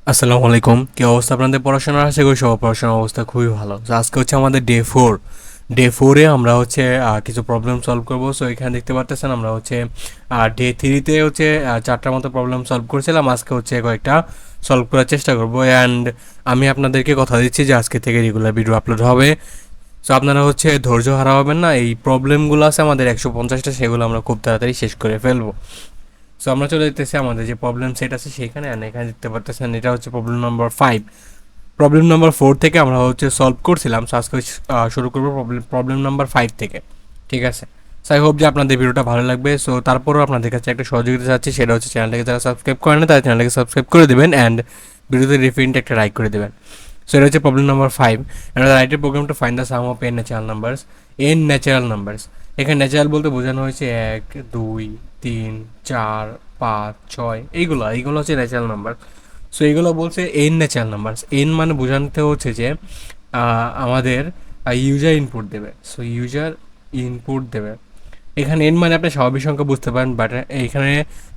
আসসালামু আলাইকুম। কি অবস্থা আপনাদের পড়াশোনার? আশা করি সবার পড়াশোনার অবস্থা খুবই ভালো। তো আজকে হচ্ছে আমাদের ডে ফোরে আমরা হচ্ছে কিছু প্রবলেম সলভ করবো। সো এখানে দেখতে পাচ্ছেন আমরা হচ্ছে ডে 3-তে হচ্ছে 4টার মতো প্রবলেম সলভ করেছিলাম। আজকে হচ্ছে কয়েকটা সলভ করার চেষ্টা করবো অ্যান্ড আমি আপনাদেরকে কথা দিচ্ছি যে আজকে থেকে রেগুলার ভিডিও আপলোড হবে। সো আপনারা হচ্ছে ধৈর্য হারা হবেন না। এই প্রবলেমগুলো আছে আমাদের 150টা, সেগুলো আমরা খুব তাড়াতাড়ি শেষ করে ফেলবো। সো আমরা চলে যেতেছি আমাদের যে প্রবলেম সেট আছে সেইখানে, আর এখানে দেখতে পারতেছেন এটা হচ্ছে প্রবলেম নাম্বার 5। প্রবলেম নাম্বার 4 থেকে আমরা হচ্ছে সলভ করছিলাম। সো আজকে শুরু করবো প্রবলেম নাম্বার 5 থেকে। ঠিক আছে। সো আই হোপ যে আপনাদের ভিডিওটা ভালো লাগবে। সো তারপরেও আপনাদের কাছে একটা সহযোগিতা চাচ্ছি, সেটা হচ্ছে চ্যানেলটাকে যারা সাবস্ক্রাইব করেন না তারা চ্যানেলটাকে সাবস্ক্রাইব করে দেবেন অ্যান্ড ভিডিওতে রিফাইন্ড একটা লাইক করে দেবেন। সো এটা হচ্ছে প্রবলেম নাম্বার 5। অ্যান্ড রাইটের program to find the sum of n natural numbers. এখানে ন্যাচারাল বলতে বোঝানো হয়েছে 1, 2, 3, 4, 5, 6, এইগুলো হচ্ছে ন্যাচারাল নাম্বার। সো এইগুলো বলছে এন ন্যাচারাল নাম্বার। এন মানে বোঝাতে হচ্ছে যে আমাদের ইউজার ইনপুট দেবে। সো ইউজার ইনপুট দেবে। এখানে এন মানে আপনি স্বাভাবিক সংখ্যা বুঝতে পারেন, বাট এখানে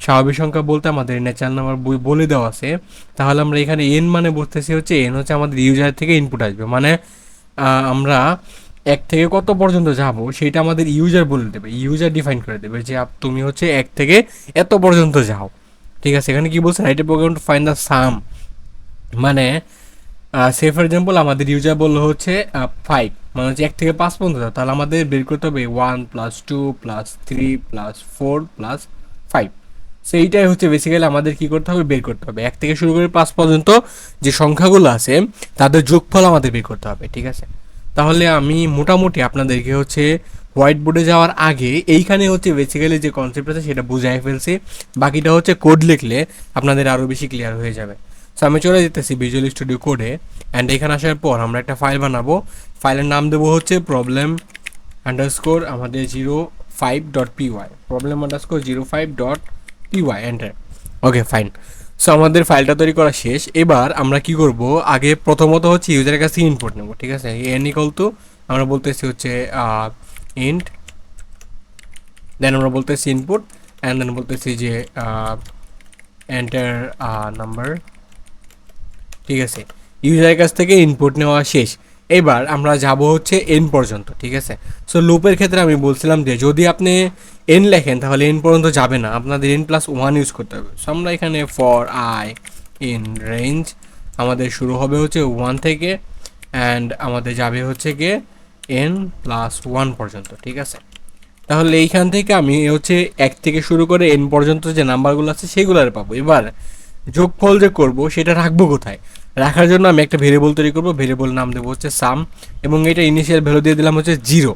স্বাভাবিক সংখ্যা বলতে আমাদের ন্যাচারাল নাম্বার বলে দেওয়া আছে। তাহলে আমরা এখানে এন মানে বুঝতেছি হচ্ছে এন হচ্ছে আমাদের ইউজার থেকে ইনপুট আসবে, মানে আমরা 1 থেকে কত পর্যন্ত যাব সেটা আমাদের ইউজার বলে দেবে, ইউজার ডিফাইন করে দেবে যে তুমি হচ্ছে 1 থেকে এত পর্যন্ত যাও। ঠিক আছে। এখানে কি বলছে, write a program to find the sum, মানে সে ফর এক্সাম্পল আমাদের ইউজার বললো হচ্ছে 5, মানে হচ্ছে 1 থেকে 5 পর্যন্ত যাও। তাহলে আমাদের বের করতে হবে 1+2+3+4+5। সো এইটাই হচ্ছে বেসিক্যালি আমাদের কি করতে হবে, বের করতে হবে 1 থেকে শুরু করে 5 পর্যন্ত যে সংখ্যাগুলো আছে তাদের যোগফল আমাদের বের করতে হবে। ঠিক আছে। তাহলে আমি মোটামুটি আপনাদেরকে হচ্ছে হোয়াইট বোর্ডে যাওয়ার আগে এইখানে হচ্ছে বেসিক্যালি যে কনসেপ্ট আছে সেটা বুঝাই ফেলছি। বাকিটা হচ্ছে কোড লিখলে আপনাদের আরও বেশি ক্লিয়ার হয়ে যাবে। সো আমি চলে যেতেছি ভিজুয়াল স্টুডিও কোডে অ্যান্ড এখানে আসার পর আমরা একটা ফাইল বানাবো। ফাইলের নাম দেবো হচ্ছে প্রবলেম আমাদের 05.py, প্রবলেম_05.py, এন্টার। Okay fine. সো আমাদের ফাইলটা তৈরি করা শেষ। এবার আমরা কি করব, আগে প্রথমত হচ্ছে ইউজারের কাছে ইনপুট নেব। ঠিক আছে। এন ইকুয়াল টু আমরা বলতেছি হচ্ছে ইন্ট, দেন আমরা বলতেছি ইনপুট অ্যান্ড দেন বলতেছি যে এন্টার নাম্বার। ঠিক আছে। ইউজারের কাছ থেকে ইনপুট নেওয়া শেষ। এবার আমরা যাব হচ্ছে এন পর্যন্ত। ঠিক আছে। সো লুপের ক্ষেত্রে আমি বলছিলাম যে যদি আপনি এন লেখেন তাহলে এন পর্যন্ত যাবে না, আপনাদের n+1 ইউজ করতে হবে। সো আমরা এখানে ফর আই ইন রেঞ্জ আমাদের শুরু হবে হচ্ছে 1 থেকে অ্যান্ড আমাদের যাবে হচ্ছে গিয়ে n+1 পর্যন্ত। ঠিক আছে। তাহলে এইখান থেকে আমি হচ্ছে 1 থেকে শুরু করে n পর্যন্ত যে নাম্বারগুলো আছে সেগুলো আর পাবো। এবার যোগফল যে করব সেটা রাখবো কোথায়, রাখার জন্য আমি একটা ভেরিয়েবল তৈরি করবো। ভেরিয়েবল নাম দেবো হচ্ছে সাম এবং এটা ইনিশিয়াল ভ্যালু দিয়ে দিলাম হচ্ছে 0।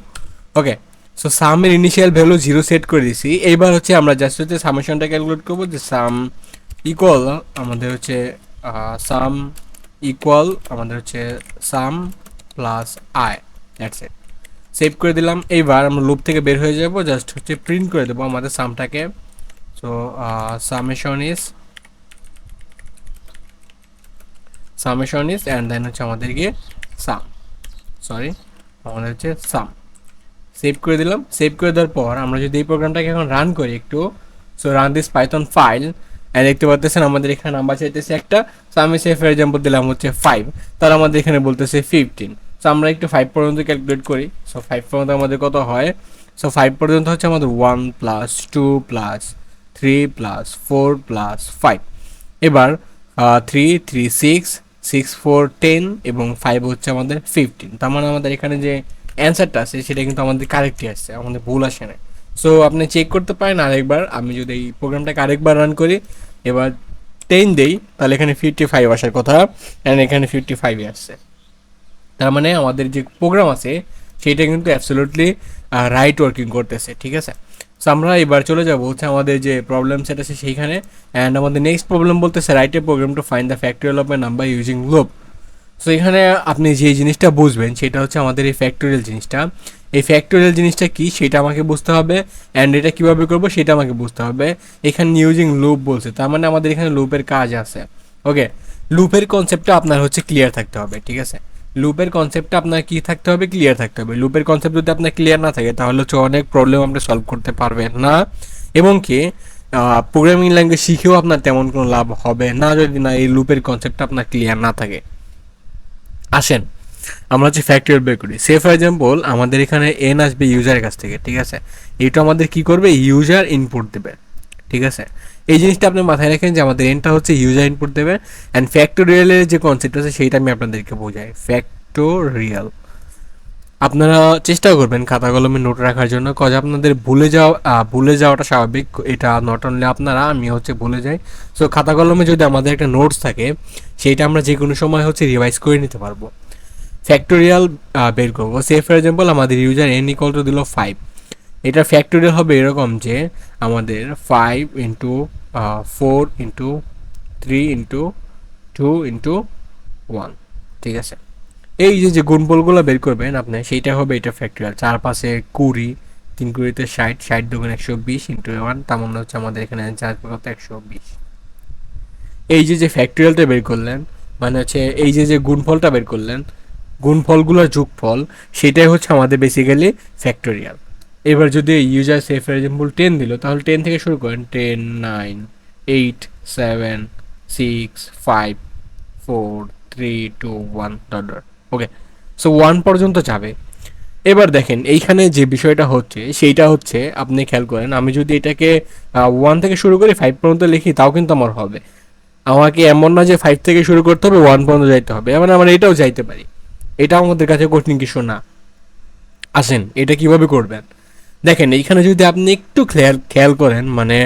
ওকে। সো সামের ইনিশিয়াল ভ্যালু 0 সেট করে দিছি। এইবার হচ্ছে আমরা জাস্ট হচ্ছে সামেশনটা ক্যালকুলেট করবো যে সাম ইকুয়াল আমাদের হচ্ছে সাম ইকুয়াল আমাদের হচ্ছে সাম plus I, that's it. Save করে দিলাম। এইবার আমরা লুপ থেকে বের হয়ে যাব, জাস্ট হচ্ছে প্রিন্ট করে দেবো আমাদের সামটাকে। So summation is and then হচ্ছে আমাদের গিয়ে সাম, সরি আমাদের হচ্ছে সাম। সেভ করে দিলাম। সেভ করে দেওয়ার পর আমরা যদি এই প্রোগ্রামটাকে এখন রান করি একটু, so run this Python file and দেখতে পাচ্ছেন আমাদের এখানে নাম্বার চাইতেছে একটা। সো আমি সে ফর এক্সাম্পল দিলাম হচ্ছে 5, তাহলে আমাদের এখানে বলতেছে 15। সো আমরা একটু 5 পর্যন্ত ক্যালকুলেট করি। সো 5 পর্যন্ত আমাদের কত হয়, সো 5 পর্যন্ত হচ্ছে আমাদের 1+2+3+4+5। এবার 3 3 6 6 4 10 এবং 5 হচ্ছে আমাদের 15। তার মানে আমাদের এখানে যে অ্যান্সারটা আছে সেটা কিন্তু আমাদের কারেক্টই আসছে, আমাদের ভুল আসে না। সো আপনি চেক করতে পারেন আরেকবার। আমি যদি এই প্রোগ্রামটাকে আরেকবার রান করি, এবার 10 দেই, তাহলে এখানে 55 আসার কথা অ্যান্ড এখানে 55 আসছে। তার মানে আমাদের যে প্রোগ্রাম আছে সেটা কিন্তু অ্যাবসলিউটলি রাইট ওয়ার্কিং করতেছে। ঠিক আছে। সো আমরা এবার চলে যাবো হচ্ছে আমাদের যে প্রবলেম সেট আছে সেইখানে অ্যান্ড আমাদের নেক্সট প্রবলেম বলতেছে write a program to find the factorial of a number using loop. So এখানে আপনি যে জিনিসটা বুঝবেন সেটা হচ্ছে আমাদের এই ফ্যাক্টোরিয়াল জিনিসটা। এই ফ্যাক্টোরিয়াল জিনিসটা কি সেটা আমাকে বুঝতে হবে অ্যান্ড এটা কীভাবে করবো সেটা আমাকে বুঝতে হবে। এখানে ইউজিং লুপ বলছে, তার মানে আমাদের এখানে লুপের কাজ আছে। ওকে। লুপের কনসেপ্টটা আপনার হচ্ছে ক্লিয়ার থাকতে হবে। ঠিক আছে। লুপের কনসেপ্টটা আপনার কি থাকতে হবে, ক্লিয়ার থাকতে হবে। লুপের কনসেপ্ট যদি আপনার ক্লিয়ার না থাকে তাহলে হচ্ছে অনেক প্রবলেম আপনি সলভ করতে পারবেন না। এবং কি প্রোগ্রামিং ল্যাঙ্গুয়েজ শিখেও আপনার তেমন কোনো লাভ হবে না যদি না এই লুপের কনসেপ্টটা আপনার ক্লিয়ার না থাকে। আসেন আমরা হচ্ছে ফ্যাক্টরিয়াল বের করি। সে ফর এক্সাম্পল আমাদের এখানে এন আসবে ইউজারের কাছ থেকে, ঠিক আছে। এটা আমাদের কি করবে, ইউজার ইনপুট দেবে, ঠিক আছে। এই জিনিসটা আপনি মাথায় রাখেন যে আমাদের এনটা হচ্ছে ইউজার ইনপুট দেবে। অ্যান্ড ফ্যাক্টোরিয়ালের যে কনসেপ্ট আছে সেইটা আমি আপনাদেরকে বোঝাই, ফ্যাক্টোরিয়াল। আপনারা চেষ্টা করবেন খাতা কলমে নোট রাখার জন্য, কজ আপনাদের ভুলে যাওয়াটা স্বাভাবিক। এটা নট অনলি আপনারা, আমি হচ্ছে ভুলে যাই। সো খাতা কলমে যদি আমাদের একটা নোটস থাকে সেইটা আমরা যে কোনো সময় হচ্ছে রিভাইজ করে নিতে পারবো। ফ্যাক্টোরিয়াল বের করবো। সে ফর এক্সাম্পল আমাদের ইউজার এন ইকুয়াল টু দিল 5। এটা ফ্যাক্টোরিয়াল হবে এরকম যে আমাদের 5 ইন্টু 4 ইন্টু 3 ইন্টু 2 ইন্টু 1, ঠিক আছে। এই যে গুণফলগুলো বের করবেন আপনি, সেইটা হবে এটা ফ্যাক্টোরিয়াল। 4 5 20, 3 20 60, 60 দুগুণ 120 ইন্টু 1, তার মানে হচ্ছে আমাদের এখানে 4 কত 120। এই যে ফ্যাক্টোরিয়ালটা বের করলেন মানে হচ্ছে এই যে গুণফলটা বের করলেন, গুণফলগুলোর যোগফল, সেটাই হচ্ছে আমাদের বেসিক্যালি ফ্যাক্টোরিয়াল। এবার যদি ইউজার সে ফর এক্সাম্পল 10 দিল, তাহলে 10 থেকে শুরু করেন, 10 9 8 7 6 5 4 3 2 1 ডট ডট। ওকে, সো 1 পর্যন্ত যাবে। এবার দেখেন এইখানে যে বিষয়টা হচ্ছে সেইটা হচ্ছে আপনি খেয়াল করেন, আমি যদি এটাকে 1 থেকে শুরু করে 5 পর্যন্ত লিখি তাও কিন্তু আমার হবে। আমাকে এমন না যে 5 থেকে শুরু করতে হবে 1 পর্যন্ত যাইতে হবে, এমন আমরা এটাও যাইতে পারি। এটা আমাদের কাছে কঠিন কিছু না। আসেন এটা কিভাবে করবেন দেখেন। এইখানে যদি আপনি একটু খেয়াল করেন, মানে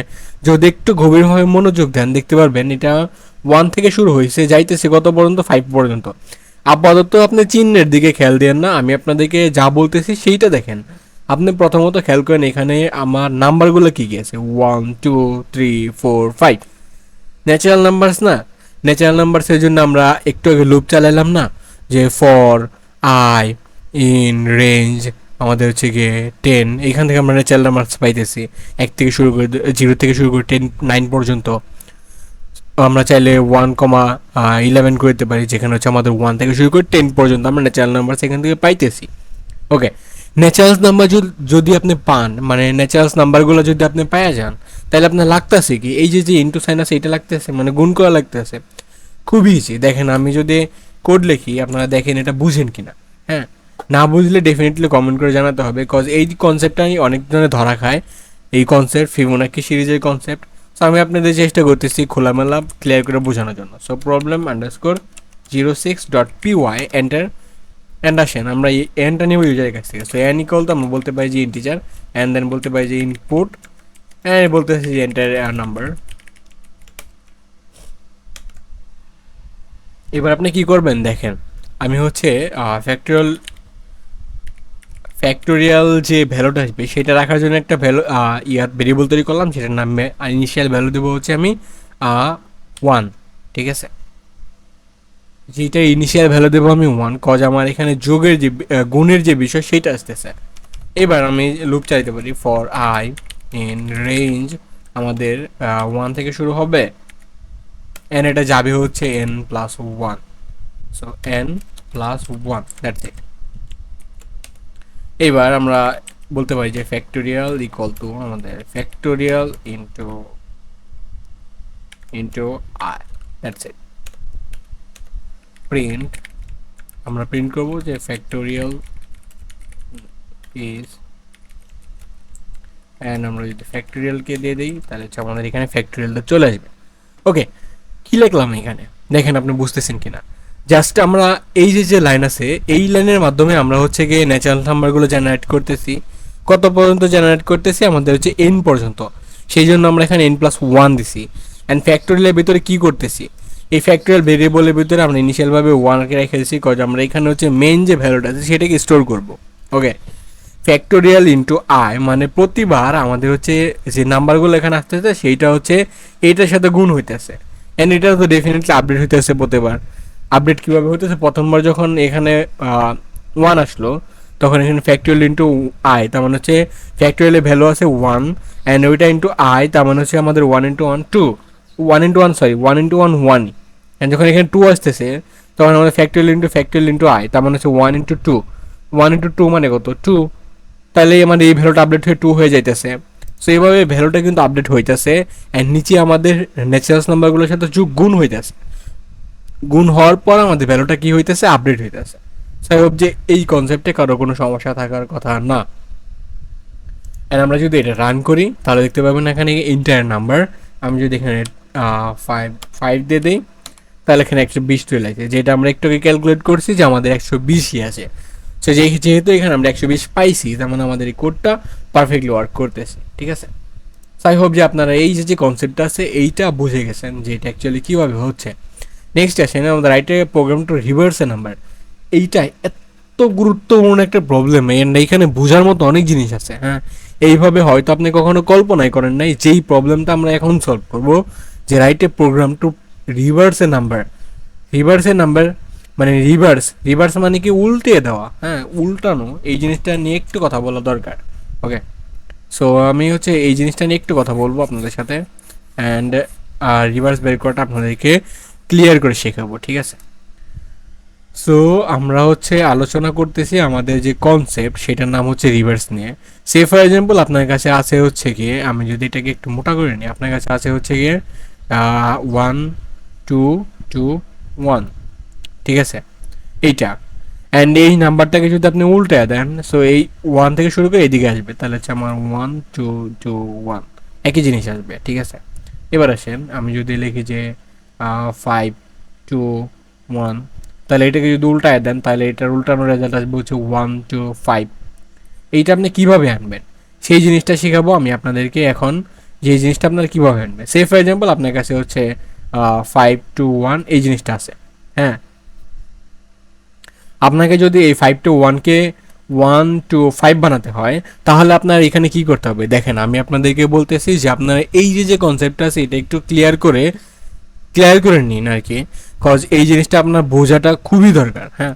যদি একটু গভীরভাবে মনোযোগ দেন, দেখতে পারবেন এটা 1 থেকে শুরু হয়েছে, যাইতেছে কত পর্যন্ত, 5 পর্যন্ত। আপাতত আপনি চিহ্নের দিকে খেয়াল দেন না, আমি আপনাদেরকে যা বলতেছি সেইটা দেখেন। আপনি প্রথমত খেয়াল করেন এখানে আমার নাম্বারগুলো কী কী আছে, 1 2 3 4 5, ন্যাচারাল নাম্বারস না। ন্যাচারাল নাম্বারসের জন্য আমরা একটু আগে লুপ চালাইলাম না, যে ফর আই ইন রেঞ্জ আমাদের হচ্ছে গিয়ে 10, এইখান থেকে আমরা ন্যাচারাল নাম্বারস পাইতেছি 1 থেকে শুরু করে 0 থেকে শুরু করে 9 পর্যন্ত। আমরা চাইলে 1,11 করে দিতে পারি, যেখানে হচ্ছে আমাদের 1 থেকে শুরু করে 10 পর্যন্ত আমরা ন্যাচারাল নাম্বার এখান থেকে পাইতেছি। ওকে, ন্যাচারালস নাম্বার যদি আপনি পান, মানে ন্যাচারালস নাম্বারগুলো যদি আপনি পাওয়া যান, তাহলে আপনার লাগতেছে কি, এই যে ইন্টু সাইন আছে এটা লাগতেছে, মানে গুণ করা লাগতেছে। খুবই ইজি। দেখেন আমি যদি কোড লিখি আপনারা দেখেন এটা বুঝেন কিনা। হ্যাঁ, না বুঝলে ডেফিনেটলি কমেন্ট করে জানাতে হবে, কজ এই কনসেপ্টটা অনেক জনে ধরা খায়। এই কনসেপ্ট ফিবোনাকি সিরিজের কনসেপ্ট। সো আমি আপনাদের চেষ্টা করতেছি খোলামেলা ক্লিয়ার করে বোঝানোর জন্য। So problem underscore 06.py enter. And আসেন আমরা এই এনটা নেব ইউজারের কাছ থেকে। সো এন ইকুয়াল তো আমরা বলতে পারি যে ইন্টিজার, অ্যান্ড দেন বলতে পারি যে ইনপুট, অ্যান্ড বলতে পারি যে এন্টার নাম্বার। এবার আপনি কি করবেন দেখেন, আমি হচ্ছে ফ্যাক্টোরিয়াল যে ভ্যালুটা আসবে সেটা রাখার জন্য একটা ভেরিয়েবল তৈরি করলাম, সেটার নামে ইনিশিয়াল ভ্যালু দেবো হচ্ছে আমি 1, ঠিক আছে। যেটা ইনিশিয়াল ভ্যালু দেবো আমি 1, কজ আমার এখানে যোগের যে গুণের যে বিষয় সেটা আসতেছে। এবার আমি লুপ চাইতে পারি ফর আই ইন রেঞ্জ আমাদের 1 থেকে শুরু হবে, এন এটা যাবে হচ্ছে n+1। So n+1, that's it. এবার আমরা বলতে পারি যে ফ্যাক্টোরিয়াল ইকুয়াল টু আমাদের factorial into I, that's it. Print, আমরা প্রিন্ট করব যে ফ্যাক্টোরিয়াল ইজ, অ্যান্ড আমরা যদি ফ্যাক্টোরিয়ালকে দিয়ে দিই তাহলে হচ্ছে আমাদের এখানে ফ্যাক্টোরিয়ালটা চলে আসবে। ওকে, কী লিখলাম এখানে দেখেন আপনি বুঝতেছেন কিনা। জাস্ট আমরা এই যে লাইন আছে এই লাইনের মাধ্যমে আমরা হচ্ছে গিয়ে ন্যাচারাল নাম্বারগুলো জেনারেট করতেছি। কত পর্যন্ত জেনারেট করতেছি, আমাদের হচ্ছে n পর্যন্ত, সেই জন্য আমরা এখানে n+1 দিছি। অ্যান্ড ফ্যাক্টোরিয়ালের ভিতরে কী করতেছি, এই ফ্যাক্টোরিয়াল ভেরিয়েবলের ভিতরে আমরা ইনিশিয়ালভাবে 1কে রেখে দিচ্ছি, কজ আমরা এখানে হচ্ছে মেন যে ভ্যালুটা আছে সেটাকে স্টোর করব। ওকে, ফ্যাক্টোরিয়াল ইন্টু আই মানে প্রতিবার আমাদের হচ্ছে যে নাম্বারগুলো এখানে আসতেছে সেইটা হচ্ছে এইটার সাথে গুণ হইতেছে। অ্যান্ড এটা তো ডেফিনেটলি আপডেট হইতেছে প্রতিবার। আপডেট কীভাবে হইতেছে, প্রথমবার যখন এখানে 1 আসলো তখন এখানে ফ্যাক্টোরিয়াল ইন্টু আই, তার মানে হচ্ছে ফ্যাক্টোরিয়ালের ভ্যালু আছে 1, অ্যান্ড ওইটা ইন্টু আই, তার মানে হচ্ছে আমাদের 1 into 1 2, 1 into 1 sorry 1 into 1 1, and যখন এখানে 2 আসতেছে তখন আমাদের ফ্যাক্টোরিয়াল ইন্টু আই, তার মানে হচ্ছে 1 ইন্টু 2, 1 ইন্টু 2 মানে কত 2, তাহলে আমাদের এই ভ্যালুটা আপডেট হয়ে 2 হয়ে যাইতেছে। সো এইভাবে ভ্যালুটা কিন্তু আপডেট হইতেছে, অ্যান্ড নিচে আমাদের ন্যাচারাল নাম্বারগুলোর সাথে যোগ গুণ হইতেছে, গুণ হওয়ার পর আমাদের ভ্যালুটা কি হইতেছে, আপডেট হইতেছে। সো আই হোপ যে এই কনসেপ্টে কারো কোনো সমস্যা থাকার কথা না। অ্যান্ড আমরা যদি এটা রান করি তাহলে দেখতে পাবেন এখানে ইন্টার নাম্বার, আমি যদি এখানে 5 দিয়ে দিই তাহলে এখানে 120 চলে আসে, যেটা আমরা একটু আগে ক্যালকুলেট করছি যে আমাদের 120ই আছে। সো যেহেতু এখানে আমরা 120 পাইছি, তার মানে আমাদের এই কোডটা পারফেক্টলি ওয়ার্ক করতেছে, ঠিক আছে। সো আই হোপ যে আপনারা এই যে কনসেপ্টটা আছে এইটা বুঝে গেছেন যে এটা অ্যাকচুয়ালি কীভাবে হচ্ছে। নেক্সট আসেন আমাদের রাইটে programme to reverse A number. এইটা এত গুরুত্বপূর্ণ একটা প্রবলেম, এইখানে বোঝার মতো অনেক জিনিস আছে। হ্যাঁ, এইভাবে হয়তো আপনি কখনো কল্পনাই করেন নাই যেই প্রবলেমটা আমরা এখন সলভ করব, যে রাইটে programme to reverse A number. Reverse A number মানে রিভার্স মানে কি উল্টে দেওয়া, হ্যাঁ উল্টানো। এই জিনিসটা নিয়ে একটু কথা বলা দরকার। ওকে, সো আমি হচ্ছে এই জিনিসটা নিয়ে একটু কথা বলবো আপনাদের সাথে, অ্যান্ড রিভার্স বের করাটা আপনাদেরকে ক্লিয়ার করে শেখাবো, ঠিক আছে। সো আমরা হচ্ছে আলোচনা করতেছি আমাদের যে কনসেপ্ট সেটার নাম হচ্ছে রিভার্স নিয়ে। সে ফর এক্সাম্পল আপনার কাছে আছে হচ্ছে গিয়ে, আমি যদি এটাকে একটু মোটা করে নিই, আপনার কাছে আছে হচ্ছে গিয়ে 1 2 2 1, ঠিক আছে এইটা। অ্যান্ড এই নাম্বারটাকে যদি আপনি উল্টে দেন, সো এই 1 থেকে শুরু করে এদিকে আসবে, তাহলে হচ্ছে আমার 1 2 2 1 একই জিনিস আসবে, ঠিক আছে। এবার আসেন আমি যদি লিখি যে 5 2 1, তাহলে এটাকে যদি উল্টায় দেন তাহলে এটার উল্টানো রেজাল্ট আসবে হচ্ছে 1 2 5। এইটা আপনি কীভাবে আনবেন সেই জিনিসটা শেখাবো আমি আপনাদেরকে এখন, যে এই জিনিসটা আপনারা কীভাবে আনবেন। সে ফর এক্সাম্পল আপনার কাছে হচ্ছে 5 2 1 এই জিনিসটা আছে, হ্যাঁ। আপনাকে যদি এই 5 to 1কে 1 to 5 বানাতে হয়, তাহলে আপনার এখানে কি করতে হবে দেখেন, আমি আপনাদেরকে বলতেছি যে আপনারা এই যে কনসেপ্টটা আছে এটা একটু ক্লিয়ার করে নিন আর কি, কজ এই জিনিসটা আপনার বোঝাটা খুবই দরকার। হ্যাঁ,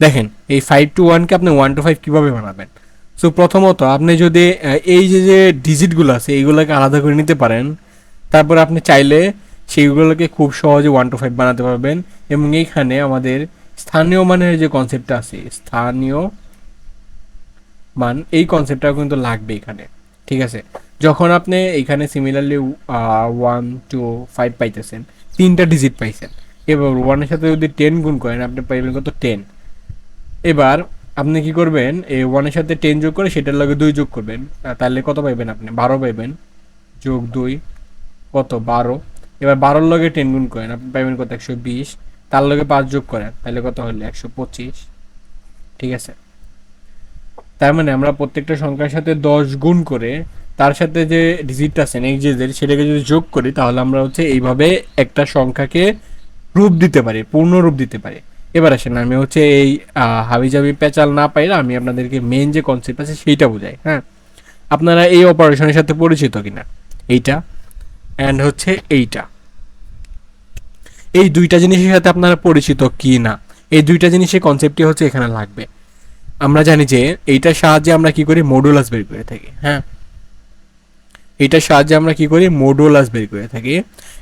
দেখেন এই 5 to 1কে আপনি 1 to 5 কীভাবে বানাবেন। সো প্রথমত আপনি যদি এই যে ডিজিটগুলো আছে এইগুলোকে আলাদা করে নিতে পারেন, তারপর আপনি চাইলে সেইগুলোকে খুব সহজে 1 to 5 বানাতে পারবেন। এবং এইখানে আমাদের স্থানীয় মানের যে কনসেপ্টটা আছে, স্থানীয় মান, এই কনসেপ্টটা কিন্তু লাগবে এখানে, ঠিক আছে। যখন আপনি এখানে সিমিলারলি 1 2 5 পাইতেছেন, 3টা ডিজিট পাইছেন, এবার 1-এর সাথে যদি 10 গুণ করেন আপনি পাইবেন কত 10। এবার আপনি কি করবেন, এই 1-এর সাথে 10 যোগ করে সেটার লগে 2 যোগ করবেন, তাহলে কত পাইবেন আপনি 12 পাইবেন, যোগ 2 কত 12। এবার 12-এর লগে 10 গুণ করেন আপনি পাইবেন কত 120, তার লগে 5 যোগ করেন তাহলে কত হলো 125, ঠিক আছে। তার মানে আমরা প্রত্যেকটা সংখ্যার সাথে 10 গুণ করে তার সাথে যে ডিজিটটা আছে নেক্সট ডিজিট সেটাকে যদি যোগ করি তাহলে আমরা হচ্ছে এইভাবে একটা সংখ্যাকে রূপ দিতে পারি, পূর্ণ রূপ দিতে পারি। এবার আসেন আমি হচ্ছে এই হাবিজাবি পেঁচাল না পাইলে আমি আপনাদেরকে মেন যে কনসেপ্ট আছে সেইটা বুঝাই। হ্যাঁ, আপনারা এই অপারেশনের সাথে পরিচিত কিনা, এইটা অ্যান্ড হচ্ছে এইটা, এই দুইটা জিনিসের সাথে আপনারা পরিচিত কি না, এই দুইটা জিনিসের কনসেপ্টই হচ্ছে এখানে লাগবে। আমরা জানি যে এইটার সাহায্যে আমরা কি করি, মডুলাস বের করে থাকি। হ্যাঁ, এইটার সাহায্যে আমরা কি করি, মডুলাস বের করে থাকি।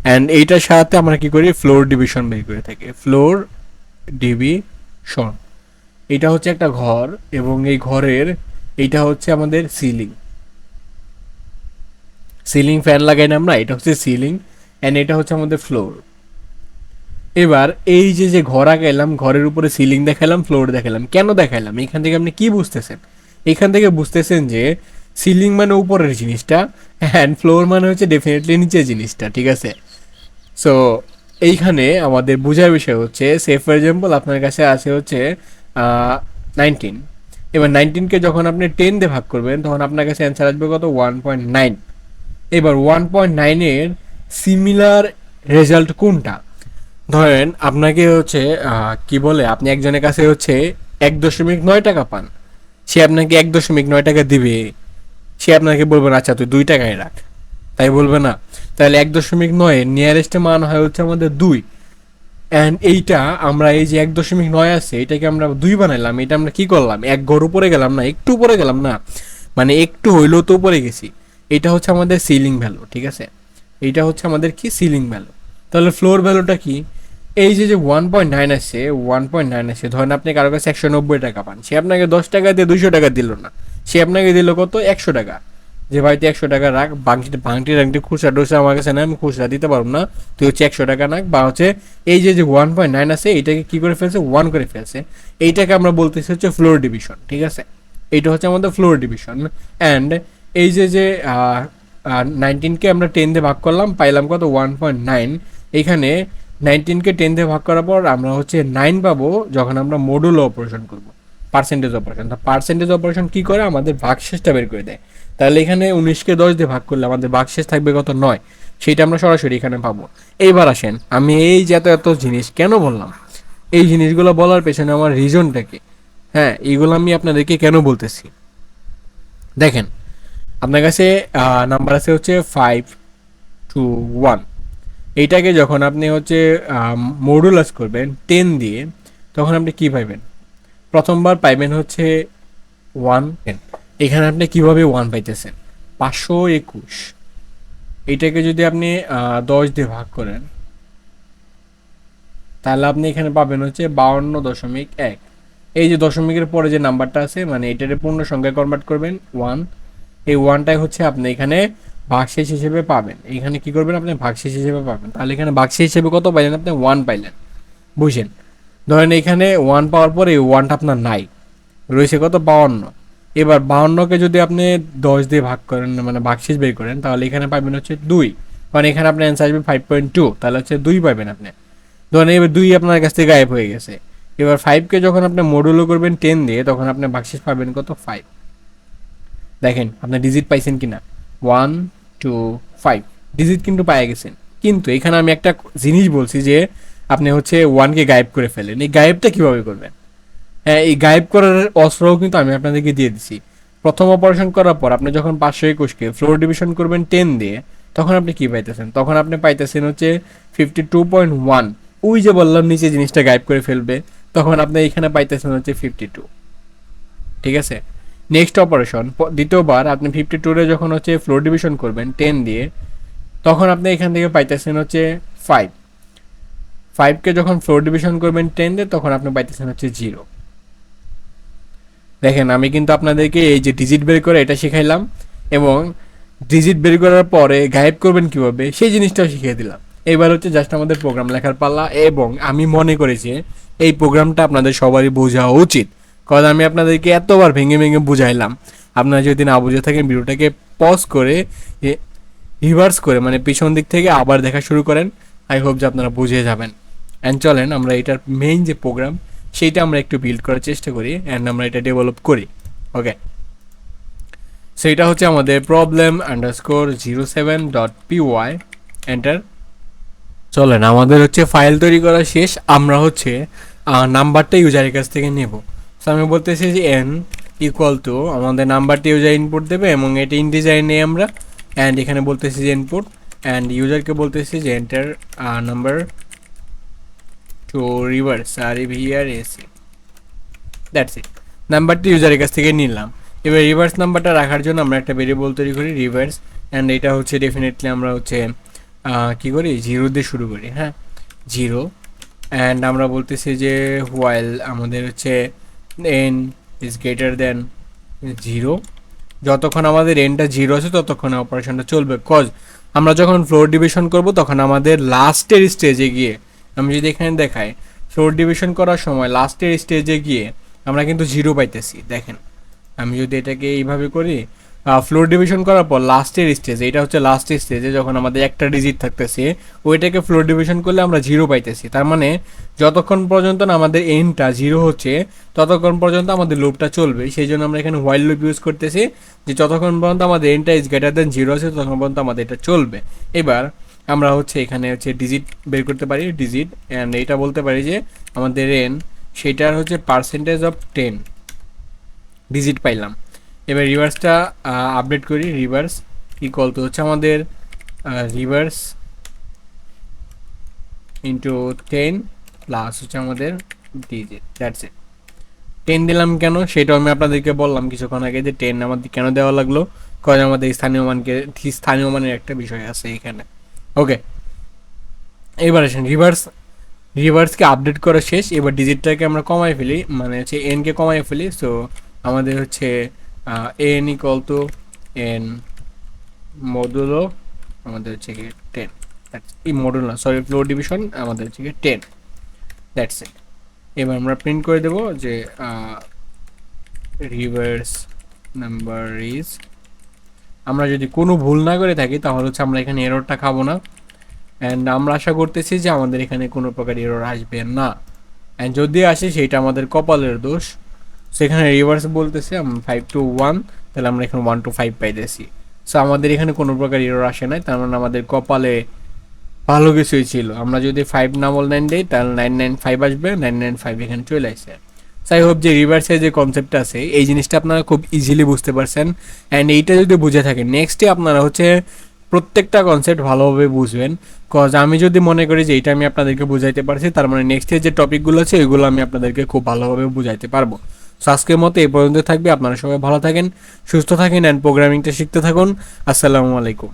অ্যান্ড এইটার সাথে আমরা কি করি, ফ্লোর ডিভিশন বের করে থাকি, ফ্লোর ডিভিশন। এটা হচ্ছে একটা ঘর এবং এই ঘরের এইটা হচ্ছে আমাদের সিলিং ফ্যান লাগাই না আমরা, এটা হচ্ছে সিলিং, অ্যান্ড এটা হচ্ছে আমাদের ফ্লোর। এবার এই যে ঘর আঁকাইলাম, ঘরের উপরে সিলিং দেখালাম, ফ্লোর দেখালাম, কেন দেখাইলাম এখান থেকে আপনি কি বুঝতেছেন, এখান থেকে বুঝতেছেন যে সিলিং মানে উপরের জিনিসটা, অ্যান্ড ফ্লোর মানে হচ্ছে ডেফিনেটলি নিচের জিনিসটা, ঠিক আছে। সো এইখানে আমাদের বোঝার বিষয় হচ্ছে, সে ফর এক্সাম্পল আপনার কাছে আছে হচ্ছে 19, এবার 19কে যখন আপনি 10 দিয়ে ভাগ করবেন তখন আপনার কাছে অ্যান্সার আসবে কত 1.9। এবার 1.9-এর সিমিলার রেজাল্ট কোনটা, ধরেন আপনাকে হচ্ছে কি বলে, আপনি একজনের কাছে হচ্ছে 1.9 টাকা পান, সে আপনাকে 1.9 টাকা দিবে, সে আপনাকে বলবে না আচ্ছা তুই 2 টাকায় রাখ, তাই বলবে না। তাহলে 1.9 নিয়ারেস্ট মান হয় হচ্ছে আমাদের 2, অ্যান্ড এইটা আমরা এই যে 1.9 আছে এটাকে আমরা 2 বানাইলাম, এটা আমরা কি করলাম, এক ঘর উপরে গেলাম না, একটু উপরে গেলাম না, মানে একটু হইলেও তো উপরে গেছি। এটা হচ্ছে আমাদের সিলিং ভ্যালু, ঠিক আছে, এইটা হচ্ছে আমাদের কি সিলিং ভ্যালু। তাহলে ফ্লোর ভ্যালুটা কি, এই যে 1.9 আসছে, 1.9 আসছে, ধরেন আপনি কারো কাছে 190 টাকা পান, সে আপনাকে 10 টাকা দিয়ে 200 টাকা দিল না, সে আপনাকে দিল কত 100 টাকা, যে ভাই তুই 100 টাকা রাখ, ভাঙটি রাখটি খুচরা টুচরা আমার কাছে না, আমি খুচরা দিতে পারবো না, তুই হচ্ছে 100 টাকা রাখ। বা হচ্ছে এই যে 1.9 আছে এইটাকে কি করে ফেলছে, 1 করে ফেলছে, এইটাকে আমরা বলতেছি হচ্ছে ফ্লোর ডিভিশন। ঠিক আছে, এইটা হচ্ছে আমাদের ফ্লোর ডিভিশন। অ্যান্ড এই যে 19কে আমরা 10 দিয়ে ভাগ করলাম, পাইলাম কত, 1.9। এখানে 19কে 10 দিয়ে ভাগ করার পর আমরা হচ্ছে 9 পাবো যখন আমরা মডুলো অপারেশন করব, পার্সেন্টেজ অপারেশন। তা পার্সেন্টেজ অপারেশন কি করে, আমাদের ভাগশেষটা বের করে দেয়। তাহলে এখানে 19কে 10 দিয়ে ভাগ করলে আমাদের ভাগশেষ থাকবে কত, 9। সেইটা আমরা সরাসরি এখানে পাবো। এইবার আসেন, আমি এই যে এত এত জিনিস কেন বললাম, এই জিনিসগুলো বলার পেছনে আমার রিজনটা কি, হ্যাঁ এইগুলো আমি আপনাদেরকে কেন বলতেছি। দেখেন, আপনার কাছে নাম্বার আছে হচ্ছে 5 2 1। এইটাকে যখন আপনি হচ্ছে মডুলাস করবেন 10 দিয়ে, তখন আপনি কি পাইবেন, প্রথমবার পাইবেন হচ্ছে 110। এখানে আপনি কিভাবে 1 পাইতেছেন, 521। এইটাকে যদি আপনি 10 দিয়ে ভাগ করেন, তাহলে আপনি এখানে পাবেন হচ্ছে 52.1। এই যে দশমিকের পরে যে নাম্বারটা আছে, মানে এটারে পূর্ণ সংখ্যায় কনভার্ট করবেন 1। এই 1টাই হচ্ছে আপনি এখানে ভাগশেষ হিসেবে পাবেন। এখানে কি করবেন, আপনি ভাগশেষ হিসেবে পাবেন। তাহলে এখানে ভাগশেষ হিসেবে কত পাইলেন, আপনি 1 পাইলেন। বুঝছেন, ধরেন এখানে 1 পাওয়ার পরে এই 1টা আপনার নাই, রয়েছে কত, 52। এবার 52কে যদি আপনি 10 দিয়ে ভাগ করেন, মানে ভাগশেষ বের করেন, তাহলে এখানে পাবেন হচ্ছে 2। মানে এখানে আপনার অ্যান্সার আসবে 5.2, তাহলে হচ্ছে 2 পাবেন আপনি। ধরেন এবার 2 আপনার কাছ থেকে গায়েব হয়ে গেছে। এবার 5কে যখন আপনি মডুলো করবেন 10 দিয়ে, তখন আপনি ভাগশেষ পাবেন কত, 5। দেখেন আপনি ডিজিট পাইছেন কিনা, 1 2 5 ডিজিট কিন্তু পাই গেছেন। কিন্তু এখানে আমি একটা জিনিস বলছি যে আপনি হচ্ছে 1কে গায়েব করে ফেলেন। এই গায়েবটা কিভাবে করবেন, হ্যাঁ এই গায়েব করার অস্ত্রও কিন্তু আমি আপনাদেরকে দিয়ে দিছি। প্রথম অপারেশন করার পর আপনি যখন 521কে ফ্লোর ডিভিশন করবেন 10 দিয়ে, তখন আপনি কি পাইতেছেন, তখন আপনি পাইতেছেন হচ্ছে 52.1। ওই যে বললাম নিচে জিনিসটা গায়েব করে ফেলবে, তখন আপনি এখানে পাইতেছেন হচ্ছে 52। ঠিক আছে, নেক্সট অপারেশন দ্বিতীয়বার আপনি 52-রে যখন হচ্ছে ফ্লোর ডিভিশন করবেন 10 দিয়ে, তখন আপনি এখান থেকে পাইতেছেন হচ্ছে 5। 5কে যখন ফ্লোর ডিভিশন করবেন 10 দিয়ে, তখন আপনি পাইতেছেন হচ্ছে 0। দেখেন আমি কিন্তু আপনাদেরকে এই যে ডিজিট বের করে এটা শিখাইলাম, এবং ডিজিট বের করার পরে গায়েব করবেন কিভাবে সেই জিনিসটাও শিখিয়ে দিলাম। এবার হচ্ছে জাস্ট আমাদের প্রোগ্রাম লেখার পাল্লা, এবং আমি মনে করেছি এই প্রোগ্রামটা আপনাদের সবারই বোঝা উচিত, কারণ আমি আপনাদেরকে এতবার ভেঙে ভেঙে বুঝাইলাম। আপনারা যদি না বুঝে থাকেন, ভিডিওটাকে পজ করে রিভার্স করে, মানে পিছন দিক থেকে আবার দেখা শুরু করেন। আই হোপ যে আপনারা বুঝে যাবেন। অ্যান্ড চলেন আমরা এটার মেইন যে প্রোগ্রাম সেইটা আমরা একটু বিল্ড করার চেষ্টা করি, অ্যান্ড আমরা এটা ডেভেলপ করি। ওকে, সেইটা হচ্ছে আমাদের problem_07.py। এন্টার। চলেন আমাদের হচ্ছে ফাইল তৈরি করা শেষ, আমরা হচ্ছে নাম্বারটা ইউজারের কাছ থেকে নেব। সো আমি বলতেছি যে n ইকুয়াল টু আমাদের নাম্বারটা ইউজার ইনপুট দেবে, এবং এটা ইন্টিজার নেই আমরা। অ্যান্ড এখানে বলতেছি যে ইনপুট, অ্যান্ড ইউজারকে বলতেছি যে এন্টার নাম্বার টু রিভার্স আর ভিআর এসি। দ্যাটস ইট, নাম্বারটি ইউজারের কাছ থেকে নিলাম। এবার রিভার্স নাম্বারটা রাখার জন্য আমরা একটা ভেরিয়েবল তৈরি করি রিভার্স, অ্যান্ড এটা হচ্ছে ডেফিনেটলি আমরা হচ্ছে কী করি, 0 দিয়ে শুরু করি। হ্যাঁ 0, অ্যান্ড আমরা বলতেছি যে হোয়াইল আমাদের হচ্ছে n ইজ গ্রেটার দেন 0। যতক্ষণ আমাদের nটা 0 আছে ততক্ষণ অপারেশনটা চলবে, কজ আমরা যখন ফ্লোর ডিভিশন করব তখন আমাদের লাস্টের স্টেজে গিয়ে, আমি যদি এখানে দেখাই ফ্লোর ডিভিশন করার সময় লাস্টের স্টেজে গিয়ে আমরা কিন্তু 0 পাইতেছি। দেখেন আমি যদি এটাকে এইভাবে করি, ফ্লোর ডিভিশন করার পর লাস্টের স্টেজে, এটা হচ্ছে লাস্টের স্টেজে যখন আমাদের একটা ডিজিট থাকতেছে, ওইটাকে ফ্লোর ডিভিশন করলে আমরা 0 পাইতেছি। তার মানে যতক্ষণ পর্যন্ত না আমাদের এনটা 0 হচ্ছে ততক্ষণ পর্যন্ত আমাদের লুপটা চলবে। সেই জন্য আমরা এখানে হোয়াইল লুপ ইউজ করতেছি, যে যতক্ষণ পর্যন্ত আমাদের এনটা ইজ গ্রেটার দেন 0 আছে ততক্ষণ পর্যন্ত আমাদের এটা চলবে। এবার আমরা হচ্ছে এখানে হচ্ছে ডিজিট বের করতে পারি, ডিজিট, অ্যান্ড এইটা বলতে পারি যে আমাদের এন সেটার হচ্ছে %10 ডিজিট পাইলাম। এবার রিভার্সটা আপডেট করি, রিভার্স ইকুয়াল টু হচ্ছে আমাদের রিভার্স ইন্টু 10 প্লাস হচ্ছে আমাদের ডিজিট। That's it. 10 দিলাম কেন সেটাও আমি আপনাদেরকে বললাম কিছুক্ষণ আগে, যে 10 আমাদের কেন দেওয়া লাগলো, কারণ আমাদের স্থানীয় মানের একটা বিষয় আছে এখানে। ওকে, এবার আসেন রিভার্সকে আপডেট করা শেষ। এবার ডিজিটটাকে আমরা কমাই ফেলি, মানে হচ্ছে এনকে কমাই ফেলি। সো আমাদের হচ্ছে N equal to N modulo আমাদের হচ্ছে কি 10, এই মডুল না, সরি, ফ্লোর ডিভিশন আমাদের হচ্ছে কি 10, দ্যাটস ইট। এবার আমরা প্রিন্ট করে দেবো যে রিভার্স নাম্বার ইজ, আমরা যদি কোনো ভুল না করে থাকি তাহলে হচ্ছে আমরা এখানে এররটা খাবো না, অ্যান্ড আমরা আশা করতেছি যে আমাদের এখানে কোনো প্রকার এরর আসবে না, অ্যান্ড যদি আসে সেইটা আমাদের কপালের দোষ। সেখানে রিভার্স বলতেছে 5 to 1, তাহলে আমরা এখানে 1 to 5 পাইতেছি। সো আমাদের এখানে কোনো প্রকার এরর আসে নাই, তার মানে আমাদের কপালে ভালো কিছুই ছিল। আমরা যদি 5 না বল 9 দেই তাহলে 995 আসবে, 995 এখানে চলে আসে। সো আই হোপ যে রিভার্সের যে কনসেপ্টটা আছে এই জিনিসটা আপনারা খুব ইজিলি বুঝতে পারছেন, অ্যান্ড এইটা যদি বুঝে থাকেন নেক্সটে আপনারা হচ্ছে প্রত্যেকটা কনসেপ্ট ভালোভাবে বুঝবেন। কজ আমি যদি মনে করি যে এইটা আমি আপনাদেরকে বুঝাইতে পারছি, তার মানে নেক্সটের যে টপিকগুলো আছে ওইগুলো আমি আপনাদেরকে খুব ভালোভাবে বুঝাইতে পারবো। সো আজকের মতো এই পর্যন্ত থাকবে। আপনারা সবাই ভালো থাকেন, সুস্থ থাকেন, অ্যান্ড প্রোগ্রামিংটা শিখতে থাকুন। আসসালামু আলাইকুম।